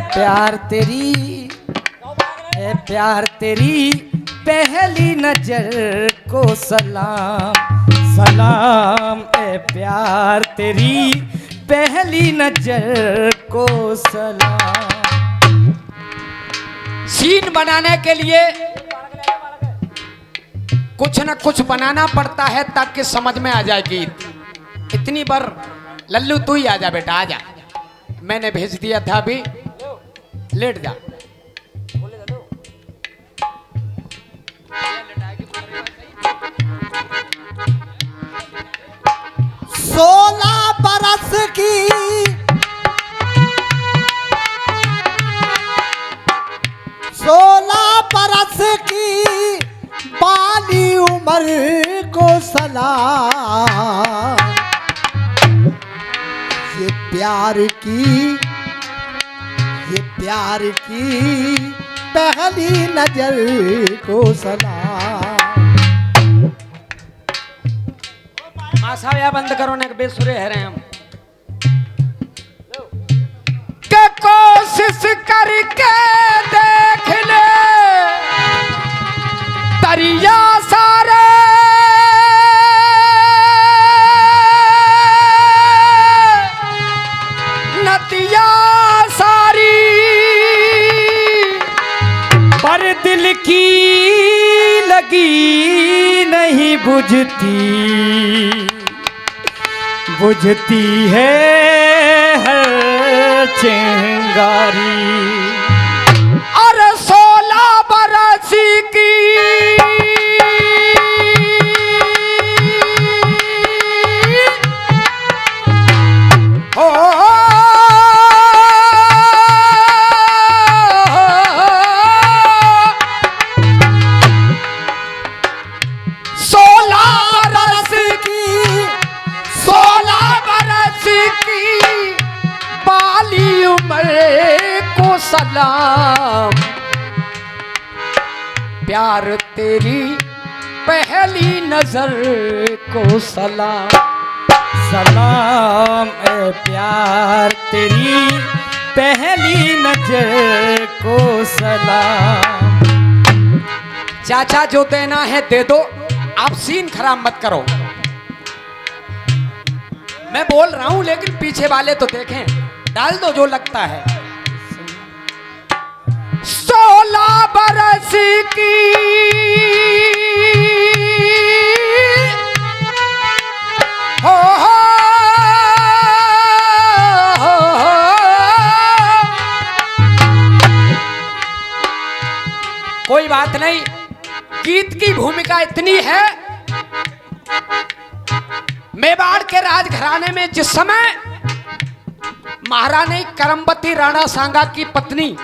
प्यार तेरी, है प्यार तेरी पहली नजर को सलाम, सलाम ए प्यार तेरी पहली नजर को सलाम। सीन बनाने के लिए कुछ न कुछ बनाना पड़ता है ताकि समझ में आ जाए गीत। इतनी बार लल्लू तू ही आ जा बेटा, आ जा, मैंने भेज दिया था अभी, लेट जा। सोलह बरस की बाली उम्र को सलाम, ये प्यार की पहली नजर को सलाम। मासा या बंद करो ना, बेसुरे है रहे हम के कोशिश करके देख ले तरिया सारे नदिया सारी, पर दिल की लगी नहीं बुझती है हर चिंगारी। और 16 बरस की हो 16 बरस की बाली उम्र को सलाम, प्यार तेरी पहली नजर को सलाम, सलाम ए प्यार तेरी पहली नजर को सलाम। चाचा जो देना है दे दो, आप सीन खराब मत करो। मैं बोल रहा हूं लेकिन पीछे वाले तो देखें, डाल दो जो लगता है। 16 बरस की हो कोई बात नहीं, गीत की भूमिका इतनी है। मेवाड़ के राजघराने में जिस समय महारानी करमबती राणा सांगा की पत्नी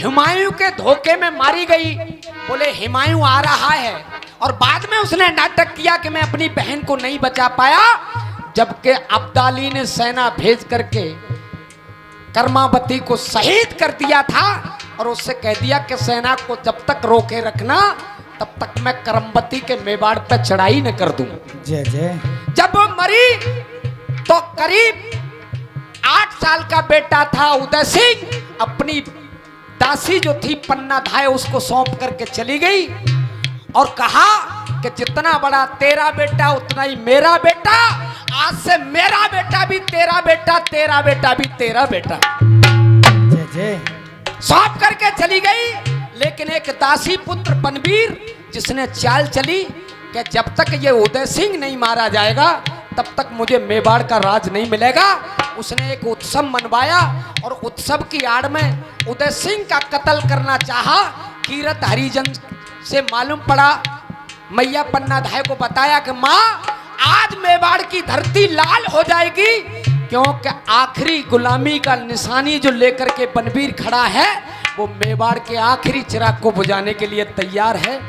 हुमायूं के धोखे में मारी गई, बोले हुमायूं आ रहा है, और बाद में उसने नाटक किया कि मैं अपनी बहन को नहीं बचा पाया, जबकि अब्दाली ने सेना भेज करके करमावती को शहीद कर दिया था और उससे कह दिया कि सेना को जब तक रोके रखना तब तक मैं करमबती के मेवाड़ पे चढ़ाई न कर दूं। जय जय। जब वो मरी तो करीब 8 साल का बेटा था उदय सिंह, अपनी दासी जो थी पन्ना धाय उसको सौंप करके चली गई और कहा कि जितना बड़ा तेरा बेटा उतना ही मेरा बेटा, आज से मेरा बेटा भी तेरा बेटा, तेरा बेटा भी तेरा बेटा। जय जय। सौंप करके चली गई, लेकिन एक दासी पुत्र बनवीर जिसने चाल चली कि जब तक ये उदय सिंह नहीं मारा जाएगा तब तक मुझे मेवाड़ का राज नहीं मिलेगा, उसने एक उत्सव मनवाया और उत्सव की आड़ में उदय सिंह का कत्ल करना चाहा। कीरत हरिजन से मालूम पड़ा, मैया पन्ना धाय को बताया कि माँ आज मेवाड़ की धरती लाल हो जाएगी, क्योंकि आखिरी गुलामी का निशानी जो लेकर के बनवीर खड़ा है वो मेवाड़ के आखिरी चिराग को बुझाने के लिए तैयार है।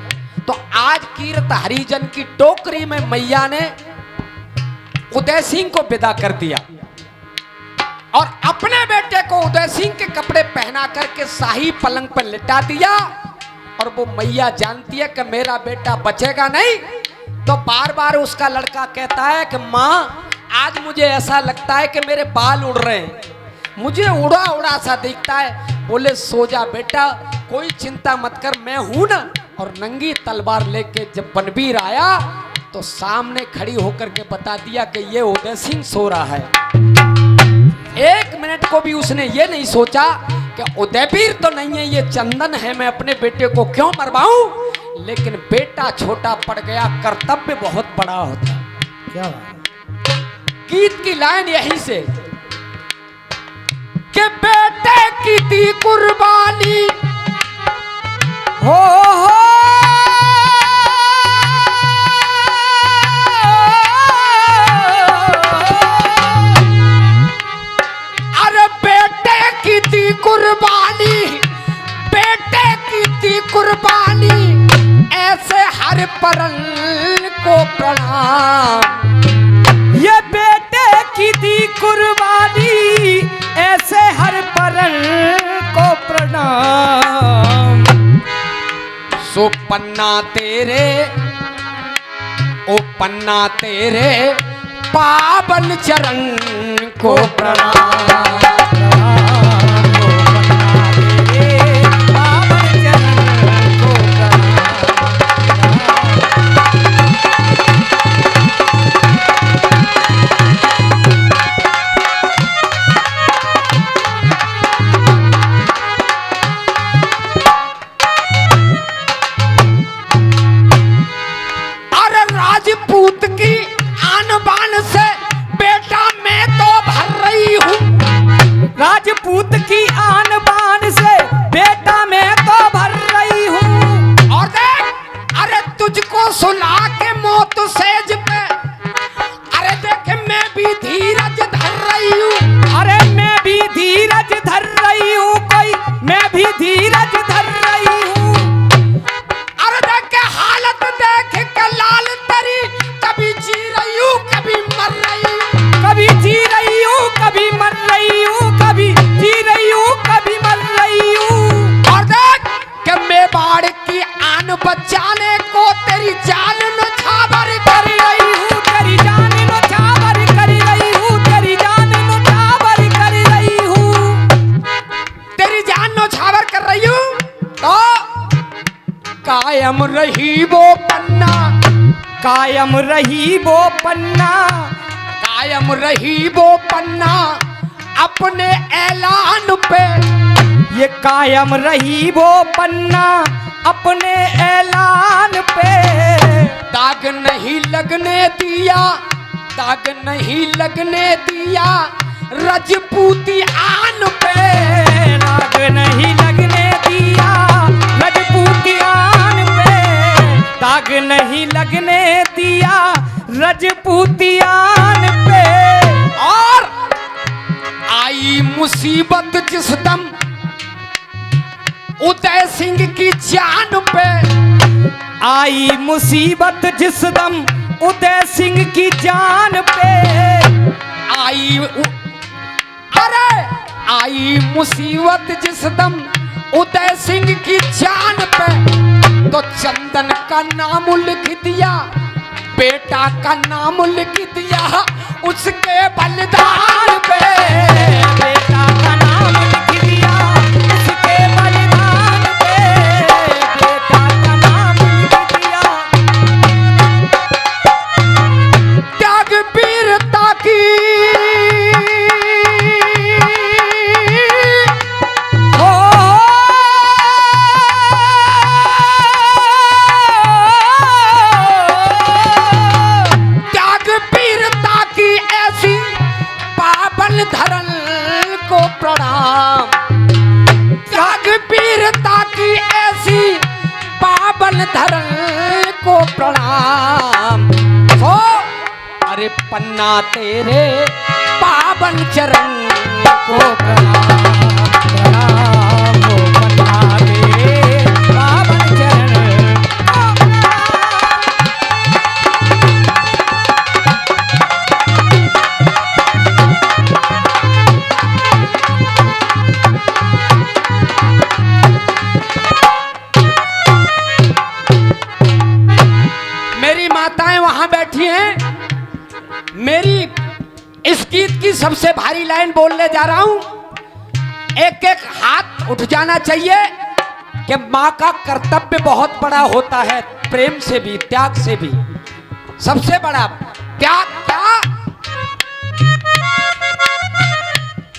तो आज कीरत हरिजन की टोकरी में मैया ने उदय सिंह को विदा कर दिया और अपने बेटे को उदय सिंह के कपड़े पहना करके शाही पलंग पर लिटा दिया। और वो मैया जानती है कि मेरा बेटा बचेगा नहीं, तो बार बार उसका लड़का कहता है कि माँ आज मुझे ऐसा लगता है कि मेरे बाल उड़ रहे हैं, मुझे उड़ा उड़ा सा दिखता है। बोले सो जा बेटा, कोई चिंता मत कर, मैं हूं ना। और नंगी तलवार लेके जब बनवीर आया तो सामने खड़ी होकर के बता दिया कि ये उदय सिंह सो रहा है। एक मिनट को भी उसने ये नहीं सोचा कि उदयवीर तो नहीं है, ये चंदन है, मैं अपने बेटे को क्यों मरवाऊं। लेकिन बेटा छोटा पड़ गया, कर्तव्य बहुत बड़ा होता है। क्या बात है? गीत की लाइन यहीं से कि बेटे की दी कुर्बानी हो अरे बेटे की दी कुर्बानी, बेटे की दी कुर्बानी, ऐसे हर परल को प्रणाम। ये बेटे की दी कुर्बानी, ऐसे हर परल को प्रणाम। सो पन्ना तेरे, ओ पन्ना तेरे पावन चरण को प्रणाम। राजपूत की आन बान से बेटा मैं तो भर रही हूँ। राजपूत की आन बान से बेटा मैं तो भर रही हूँ। और देख, अरे तुझको सुला के मौत सेज पे, अरे देख मैं भी धीरज धर रही हूँ। अरे मैं भी धीरज धर रही हूँ, कोई मैं भी धीरज धर रही हूँ। अरे देख के हालत देख के लाल तेरी, कभी जी रही हूँ कभी मर रही हूँ। कभी जी रही हूँ कभी मर रही हूँ, कभी जी रही हूँ कभी मर रही हूँ। और देख कि मेवाड़ की आन बचाने को तेरी जान नौछावर कर रही हूँ। तेरी जान नौछावर कर रही हूँ, तेरी जान नौछावर कर रही हूँ। तेरी जान नौछावर कर रही हूँ। तो कायम रही वो पन्ना, कायम रही वो पन्ना, कायम रही वो पन्ना अपने ऐलान पे। ये कायम रही वो पन्ना अपने ऐलान पे। दाग नहीं लगने दिया, दाग नहीं लगने दिया रजपूती आन पे। दाग नहीं लगने दिया रजपूती आन पे, दाग नहीं लगने दिया रजपूती आन पे। और आई मुसीबत जिस दम उदय सिंह की जान पे, आई मुसीबत जिस दम उदय सिंह की जान पे। अरे आई मुसीबत जिस दम उदय सिंह की जान पे, तो चंदन का नाम लिख दिया, बेटा का नाम लिख दिया उसके बलिदान पे। बेटा का नाम लिख दिया उसके बलिदान पे, बेटा का नाम लिख दिया। त्याग वीरता की धरल को प्रणाम। त्याग वीरता की ऐसी पावन धरल को प्रणाम। हो अरे पन्ना तेरे पावन चरण को प्रणाम। प्रणाम हो पन्ना तेरे पावन चरण को प्रणाम। बैठी हैं। मेरी इस गीत की सबसे भारी लाइन बोलने जा रहा हूं एक एक हाथ उठ जाना चाहिए कि माँ का कर्तव्य बहुत बड़ा होता है, प्रेम से भी त्याग से भी। सबसे बड़ा त्याग क्या?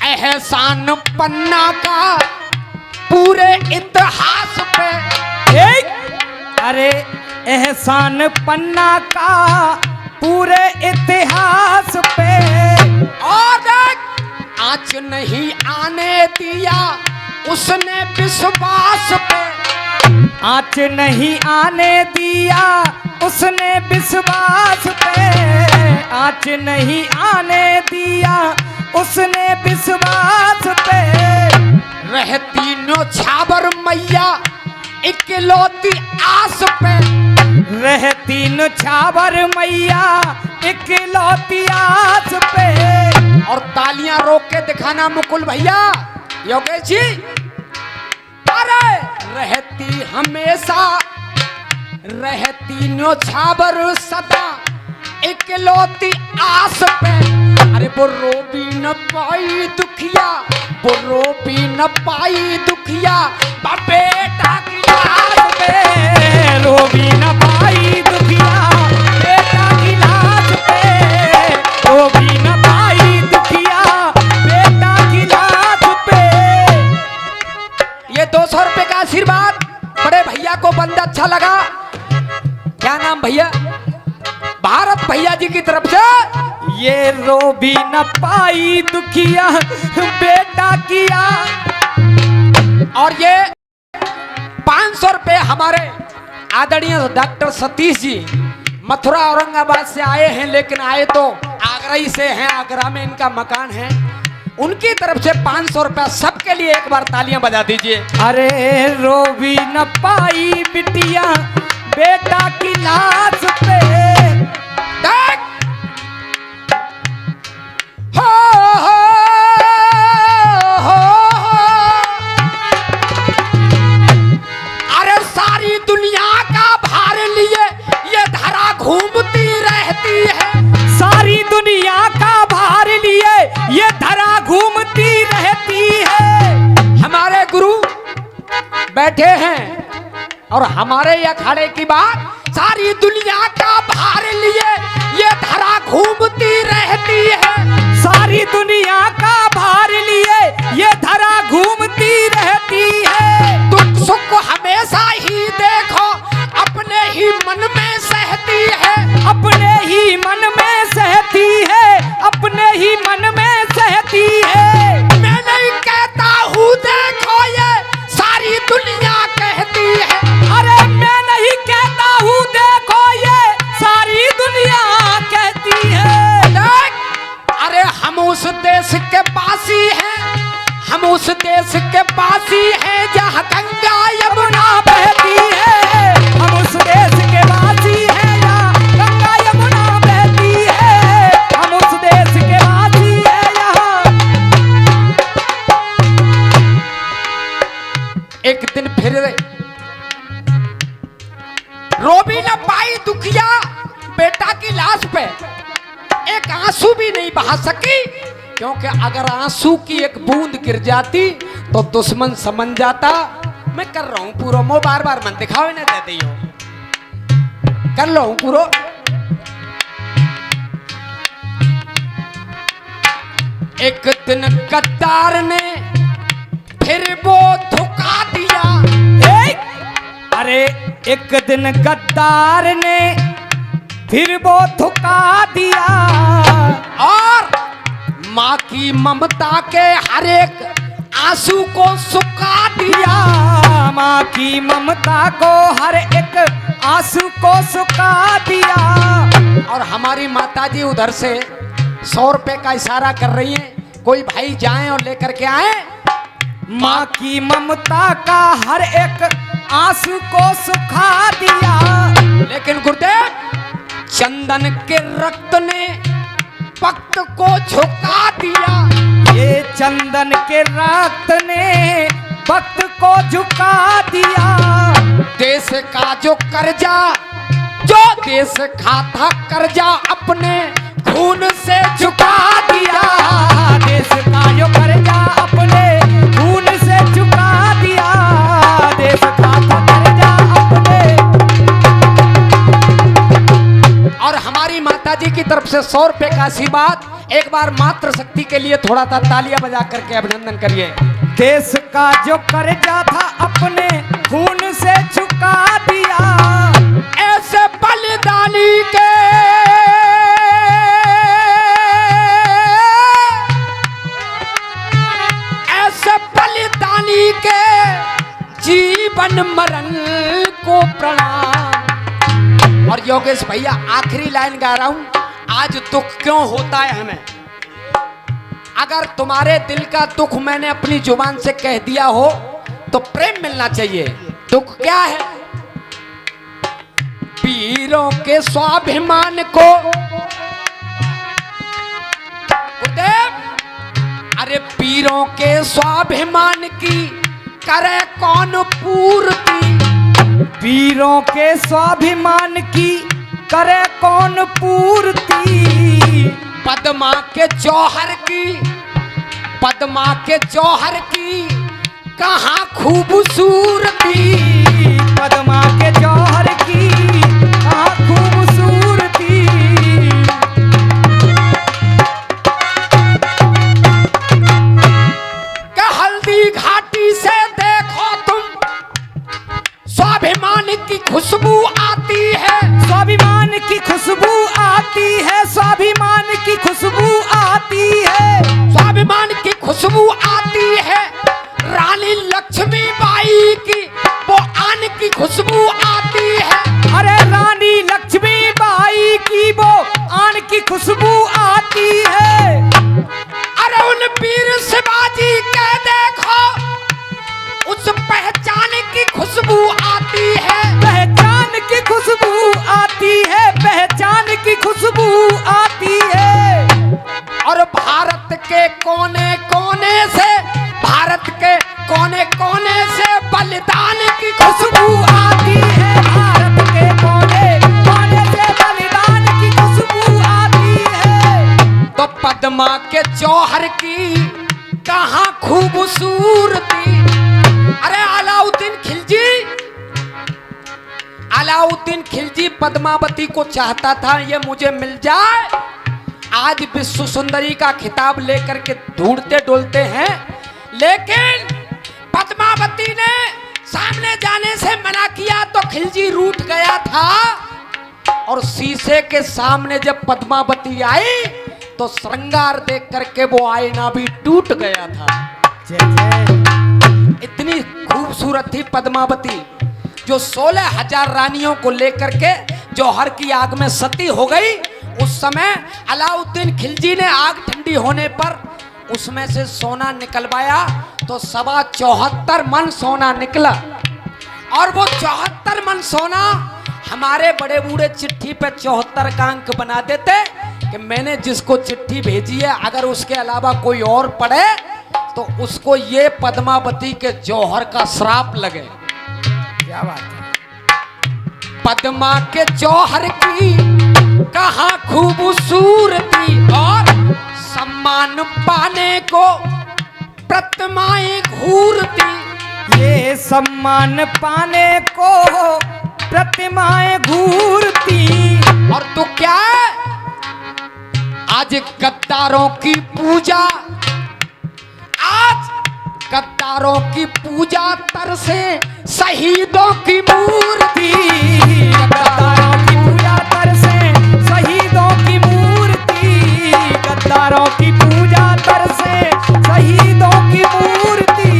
एहसान पन्ना का पूरे इतिहास पे। अरे एहसान पन्ना का पूरे इतिहास पे। और आँच नहीं आने दिया उसने विश्वास पे। आँच नहीं आने दिया उसने विश्वास पे। आँच नहीं आने दिया उसने विश्वास पे। रहती न्योछावर मैया इकलौती आस पे। रहती न्योछावर मैया इकलौती आस पे। और तालियां रोक के दिखाना मुकुल भैया, योगेश जी। अरे रहती हमेशा, रहती न्योछावर सदा इकलौती आस पे। अरे वो रो भी न पाई दुखिया, वो रो भी न पाई दुखिया बेटा की लाश पे। रो भी न पाई दुखिया बेटा की लाश पे। रो भी न पाई दुखिया बेटा की लाश पे। ये 200 रुपए का आशीर्वाद बड़े भैया को बंद अच्छा लगा। क्या नाम भैया? भारत भैया जी की तरफ से ये रो भी न पाई दुखिया बेटा किया। और ये 500 रुपए हमारे आदरणीय डॉक्टर सतीश जी मथुरा औरंगाबाद से आए हैं, लेकिन आए तो आगरा ही से हैं, आगरा में इनका मकान है। उनकी तरफ से 500 रुपया सबके लिए एक बार तालियां बजा दीजिए। अरे रो भी न पाई बिटिया बेटा की लाश पे। देख हो, हो। अरे सारी दुनिया का भार लिए ये धरा घूमती रहती है। सारी दुनिया का भार लिए ये धरा घूमती रहती है। हमारे गुरु बैठे हैं और हमारे अखाड़े की बात, सारी दुनिया का भार लिए ये धरा घूमती रहती है। सारी दुनिया का भार लिए ये धरा घूमती रहती है। दुख सुख हमेशा ही देखो अपने ही मन में सहती है। अपने ही मन में सहती है। अपने ही मन में सहती है। मैं नहीं कहता हूँ देखो ये सारी दुनिया कहती है। अरे मैं नहीं कहता हूँ देखो ये सारी दुनिया कहती है। देख, अरे हम उस देश के पासी हैं, हम उस देश के पासी हैं जहाँ गंगा यमुना बहती है। हम उस देश के वासी हैं यहाँ गंगा यमुना बहती है। हम उस देश के वासी हैं यहाँ। एक दिन फिर रो भी न पाई दुखिया बेटा की लाश पे एक आंसू भी नहीं बहा सकी, क्योंकि अगर आंसू की एक बूंद गिर जाती तो दुश्मन समझ जाता। मैं कर रहा हूं पूरा, मो बार बार मन दिखावे ना देती हो, कर लो हूं पूरा। एक दिन गद्दार ने फिर वो धोखा दिया। अरे एक दिन गद्दार ने फिर वो धोखा दिया। और माँ की ममता के हर एक आंसू को सुखा दिया। माँ की ममता को हर एक आंसू को सुखा दिया। और हमारी माताजी उधर से 100 रुपए का इशारा कर रही हैं, कोई भाई जाएं और लेकर के आए। माँ की ममता का हर एक आंसू को सुखा दिया। लेकिन गुरुदेव चंदन के रक्त ने भक्त को झुका दिया। ये चंदन के रक्त ने भक्त को झुका दिया। देश का जो कर्जा, जो देश का था कर्जा अपने खून से झुका दिया। देश का जो कर्जा अपने 100 रुपए का आशीर्वाद। एक बार मात्र शक्ति के लिए थोड़ा सा तालियां बजा करके अभिनंदन करिए। देश का जो कर्जा था अपने खून से चुका दिया, ऐसे बलिदानी के जीवन मरण को प्रणाम। और योगेश भैया आखिरी लाइन गा रहा हूं, आज दुख क्यों होता है हमें? अगर तुम्हारे दिल का दुख मैंने अपनी जुबान से कह दिया हो तो प्रेम मिलना चाहिए। दुख क्या है? वीरों के स्वाभिमान को, गुरुदेव, अरे वीरों के स्वाभिमान की करे कौन पूर्ति? वीरों के स्वाभिमान की करे कौन पूर्ति? पद्मा के जौहर की, पद्मा के जौहर की कहाँ खूबसूरती? पद्मा के जौहर की कहाँ खूबसूरती? हल्दी घाटी से देखो तुम, स्वाभिमान की खुशबू आती है, स्वाभिमान की खुशबू आती है, स्वाभिमान की खुशबू आती है, स्वाभिमान की खुशबू आती है। रानी लक्ष्मीबाई की वो आन की खुशबू आती है। अरे रानी लक्ष्मीबाई की वो आन की खुशबू आती है। अरे उन वीर शिवाजी के देखो, उस पहचान की खुशबू आती है, पहचान की खुशबू आती है, पहचान की खुशबू आती है। और भारत के कोने कोने से, भारत के कोने कोने से बलिदान की खुशबू आती है, भारत के कोने कोने से बलिदान की खुशबू आती है। तो पद्मा के जौहर की कहाँ खूबसूरती? अरे अलाउद्दीन खिलजी, अलाउद्दीन खिलजी पद्मावती को चाहता था ये मुझे मिल जाए। आज विश्व सुंदरी का खिताब लेकर के ढूंढते डोलते हैं, लेकिन पद्मावती ने सामने जाने से मना किया तो खिलजी रूठ गया था। और शीशे के सामने जब पद्मावती आई तो श्रृंगार देख करके वो आईना भी टूट गया था। इतनी खूबसूरत थी पद्मावती, जो 16,000 रानियों को लेकर के जौहर की आग में सती हो गई। उस समय अलाउद्दीन खिलजी ने आग ठंडी होने पर उसमें से सोना निकलवाया तो 74 मन सोना निकला। और वो 74 मन सोना हमारे बड़े बूढ़े चिट्ठी पे 74 का अंक बना देते कि मैंने जिसको चिट्ठी भेजी है अगर उसके अलावा कोई और पढ़े तो उसको ये पद्मावती के जौहर का श्राप लगे। क्या बात है? पद्मा के जौहर की कहाँ खूबसूरती, और सम्मान पाने को प्रतिमाएं घूरती। ये सम्मान पाने को प्रतिमाएं घूरती। और तो क्या है, आज गद्दारों की पूजा, आज गद्दारों की पूजा तरसे शहीदों की मूर्ति। गद्दारों की पूजा तरसे शहीदों की मूर्ति। गद्दारों की पूजा तरसे शहीदों की मूर्ति।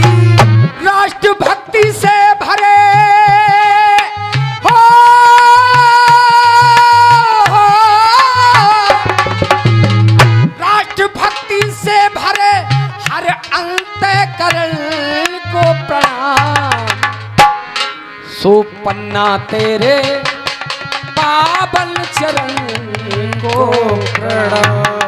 राष्ट्रभक्ति से भरे हो, राष्ट्रभक्ति से भरे हर अंतःकरण को प्रणाम। सुपन्ना तेरे पावन चरण को प्रणाम।